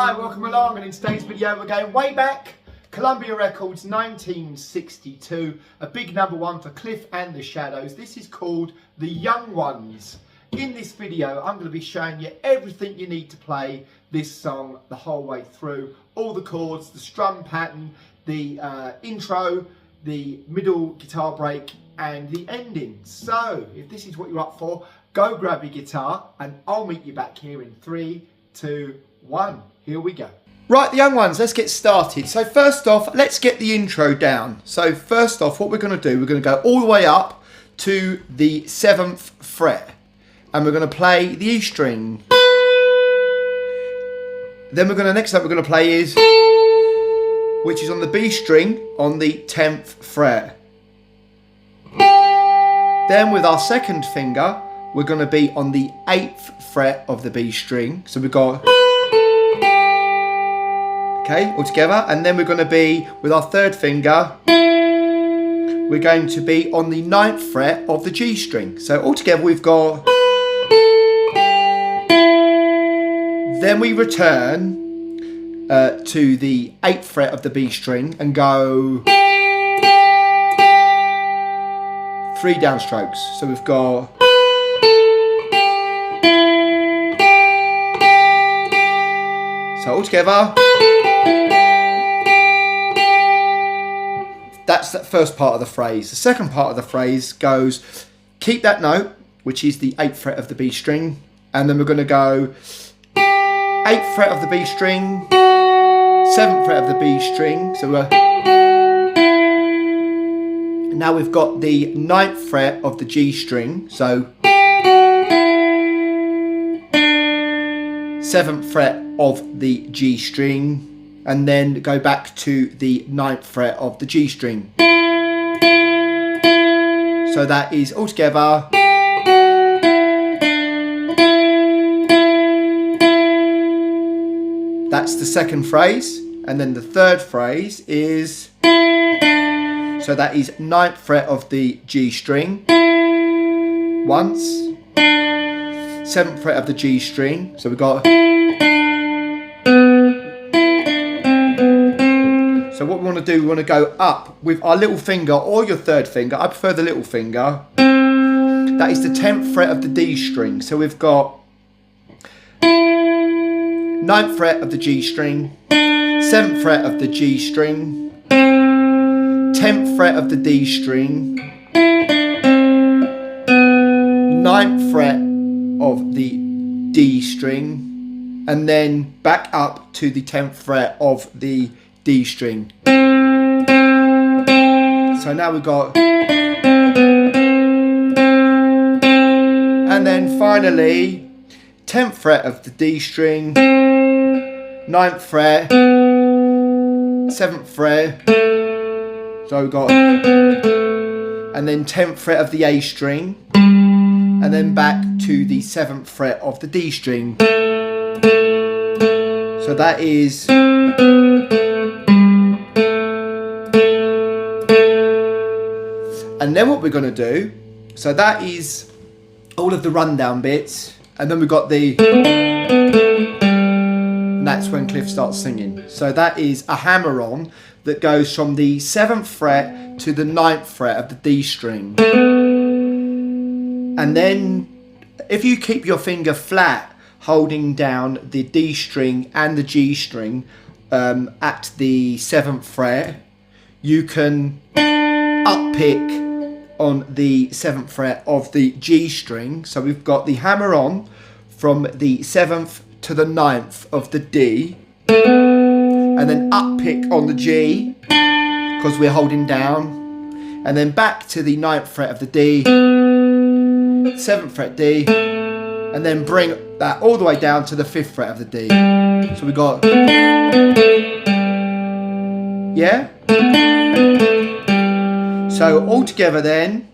Hi, welcome along, and in today's video we're going way back. Columbia Records 1962, a big #1 for Cliff and the Shadows. This is called The Young Ones. In this video I'm going to be showing you everything you need to play this song the whole way through. All the chords, the strum pattern, the intro, the middle guitar break and the ending. So if this is what you're up for, go grab your guitar and I'll meet you back here in 3, 2, 1. Here we go. Right, the young ones, let's get started. So first off, let's get the intro down. So first off, what we're going to do, we're going to go all the way up to the 7th fret. And we're going to play the E string. Then we're going to, next up we're going to play is, which is on the B string on the 10th fret. Then with our second finger, we're going to be on the 8th fret of the B string. So we've got, okay, all together. And then we're going to be, with our third finger, we're going to be on the 9th fret of the G string. So all together we've got, then we return to the 8th fret of the B string and go 3 downstrokes. So we've got, so all together, that's that first part of the phrase. The second part of the phrase goes, keep that note, which is the 8th fret of the B string, and then we're going to go 8th fret of the B string, 7th fret of the B string, so we're, now we've got the 9th fret of the G string, so 7th fret of the G string, and then go back to the 9th fret of the G string. So that is all together. That's the second phrase. And then the third phrase is, so that is 9th fret of the G string once, 7th fret of the G string. So we've got, so what we want to do, we want to go up with our little finger or your third finger. I prefer the little finger. That is the 10th fret of the D string. So we've got 9th fret of the G string, 7th fret of the G string, 10th fret of the D string, 9th fret of the D string, and then back up to the 10th fret of the D string. So now we've got, and then finally 10th fret of the D string, 9th fret, 7th fret, so we've got, and then 10th fret of the A string, and then back to the 7th fret of the D string. So that is, and then what we're going to do, so that is all of the rundown bits, and then we've got the, and that's when Cliff starts singing. So that is a hammer-on that goes from the 7th fret to the 9th fret of the D string. And then if you keep your finger flat holding down the D string and the G string at the 7th fret, you can up pick on the 7th fret of the G string. So we've got the hammer on from the 7th to the 9th of the D, and then up pick on the G because we're holding down, and then back to the 9th fret of the D, 7th fret D, and then bring that all the way down to the 5th fret of the D. So we got, yeah? So all together then,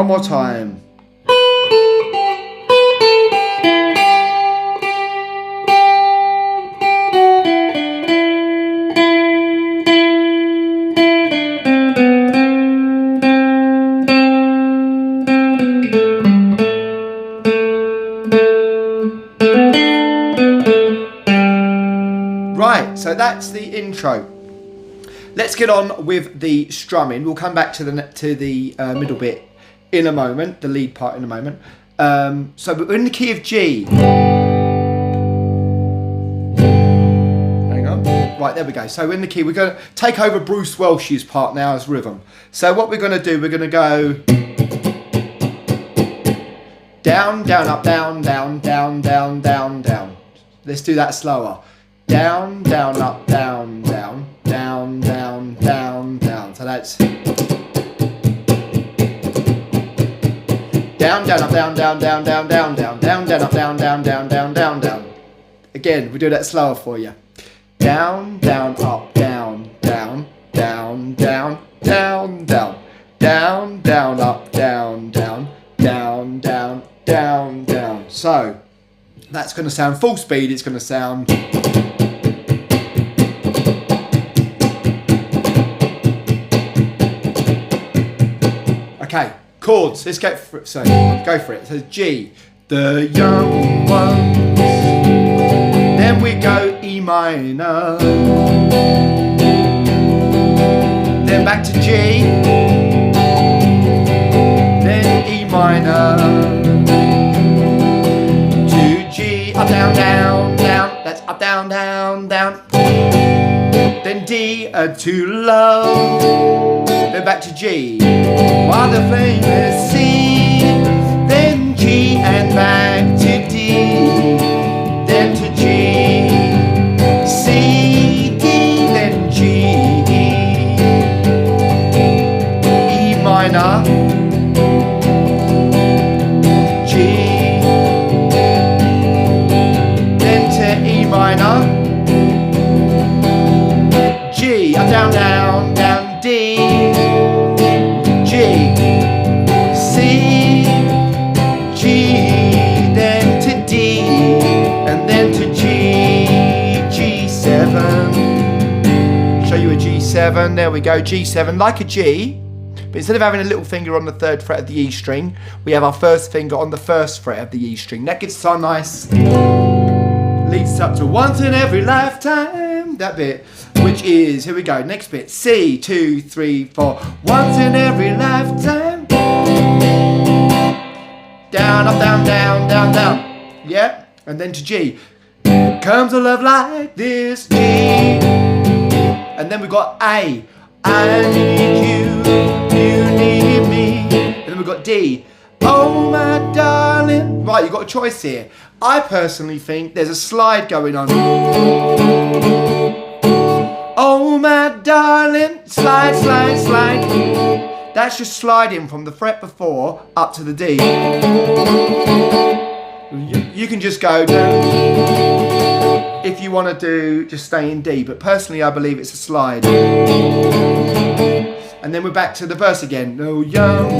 One more time. Right, so that's the intro. Let's get on with the strumming. We'll come back to the middle bit in a moment, the lead part in a moment. So we're in the key of G. Hang on. Right, there we go. So in the key, we're going to take over Bruce Welch's part now as rhythm. So what we're going to do, we're going to go down, down, up, down, down, down, down, down, down. Let's do that slower. Down, down, up, down, down, down, down, down, down. So that's down, down, up, down, down, down, down, down, down, down, down, up, down, down, down, down, down, down. Again, we do that slower for you. Down, down, up, down, down, down, down, down, down, down, down, up, down, down, down, down, down, down. So that's going to sound full speed. It's going to sound. Okay, chords. Let's go for it. So go for it. So G, the young ones. Then we go E minor. Then back to G. Then E minor. To G, up, down, down, down. That's up, down, down, down. Then D, to low. Then back to G. While the flame is C, then G and back to D, then to G, C, D, then G, E minor, G, then to E minor, G, up, down, down, down, D, G, C, G, then to D, and then to G, G7. Show you a G7, there we go, G7, like a G, but instead of having a little finger on the 3rd fret of the E string, we have our first finger on the 1st fret of the E string. That gets so nice, leads up to once in every lifetime, that bit. Which is, here we go, next bit, C, 2, 3, 4, once in every lifetime, down, up, down, down, down, down, yeah, and then to G, comes a love like this, G, and then we got A, I need you need me, and then we got D, oh my darling, right, you've got a choice here. I personally think there's a slide going on. Oh my darling, slide, slide, slide. That's just sliding from the fret before up to the D. You can just go down if you want to do, just stay in D, but personally I believe it's a slide. And then we're back to the verse again. No young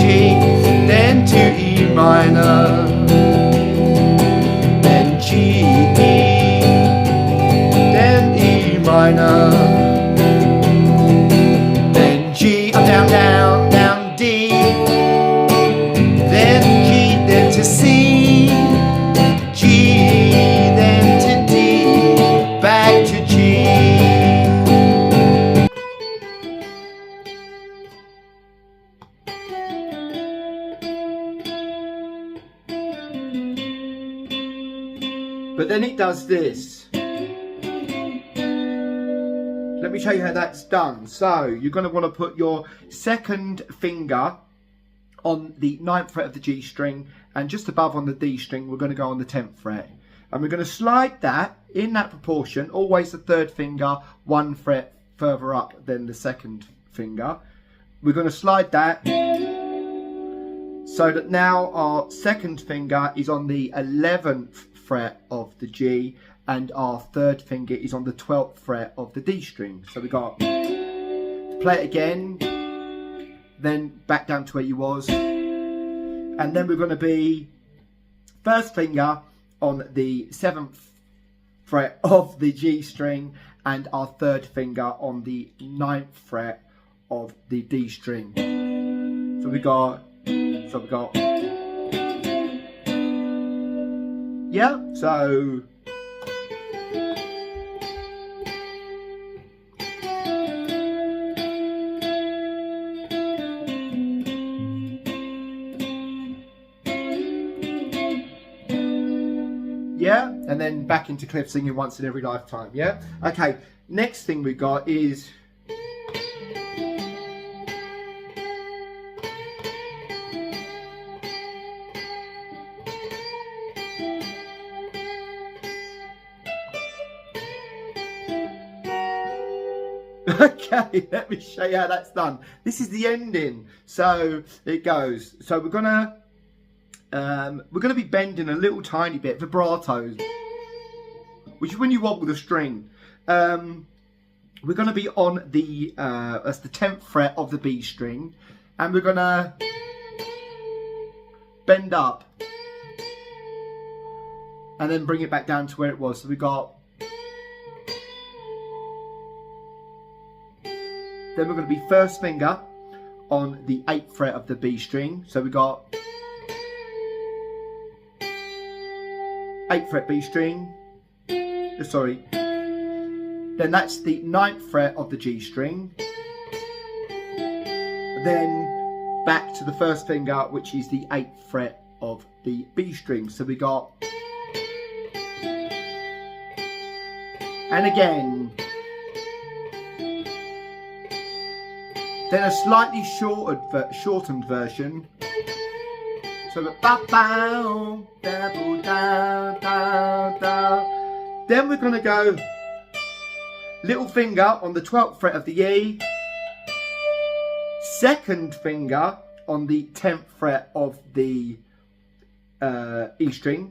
G, then to E minor, then G, minor, then G, up, down, down, down, D, then G, then to C, G, then to D, back to G. But then it does this. Let me show you how that's done. So you're going to want to put your 2nd finger on the 9th fret of the G string, and just above on the D string we're going to go on the 10th fret, and we're going to slide that in that proportion, always the 3rd finger 1 fret further up than the 2nd finger. We're going to slide that so that now our 2nd finger is on the 11th fret of the G, and our 3rd finger is on the 12th fret of the D string. So we got, play it again, then back down to where you was. And then we're going to be first finger on the 7th fret of the G string and our 3rd finger on the 9th fret of the D string. So we got, yeah, so yeah, and then back into Cliff singing Once in Every Lifetime, yeah? Okay, next thing we got is... Okay, let me show you how that's done. This is the ending. So it goes. So we're gonna be bending a little tiny bit, vibratos, which is when you wobble the string. We're gonna be on the that's the 10th fret of the B string, and we're gonna bend up and then bring it back down to where it was. So we got. Then we're going to be first finger on the 8th fret of the B string. So we got 8th fret B string. Sorry. Then that's the 9th fret of the G string. Then back to the first finger, which is the 8th fret of the B string. So we got. And again. Then a slightly shortened version. So we're ba-bow, da-boo-da-da-da. Then we're going to go little finger on the 12th fret of the E, 2nd finger on the 10th fret of the E string,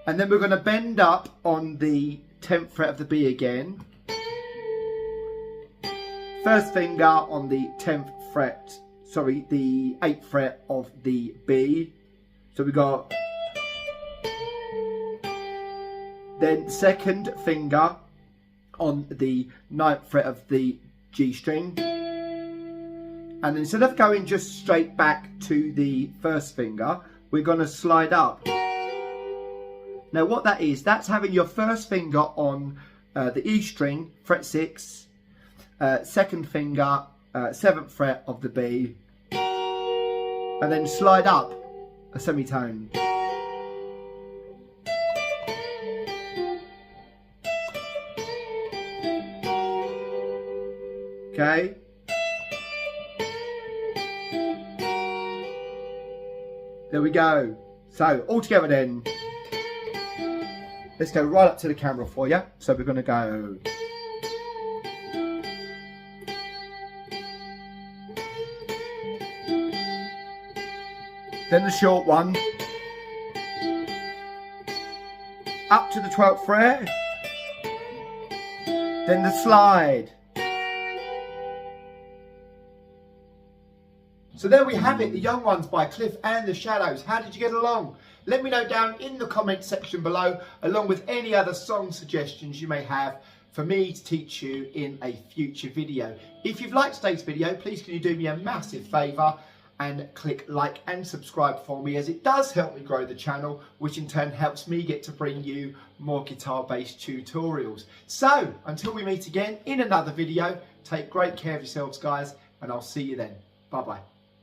and then we're going to bend up on the 10th fret of the B again. First finger on the 10th fret, sorry, the 8th fret of the B. So we got. Then 2nd finger on the 9th fret of the G string. And then instead of going just straight back to the first finger, we're going to slide up. Now what that is, that's having your first finger on the E string, fret 6. 2nd finger, 7th fret of the B, and then slide up a semitone. Okay. There we go. So all together then. Let's go right up to the camera for you. So we're going to go. Then the short one, up to the 12th fret, then the slide. So there we have it, The Young Ones by Cliff and the Shadows. How did you get along? Let me know down in the comment section below, along with any other song suggestions you may have for me to teach you in a future video. If you've liked today's video, please can you do me a massive favour and click like and subscribe for me, as it does help me grow the channel, which in turn helps me get to bring you more guitar based tutorials. So until we meet again in another video, take great care of yourselves guys, and I'll see you then. Bye bye.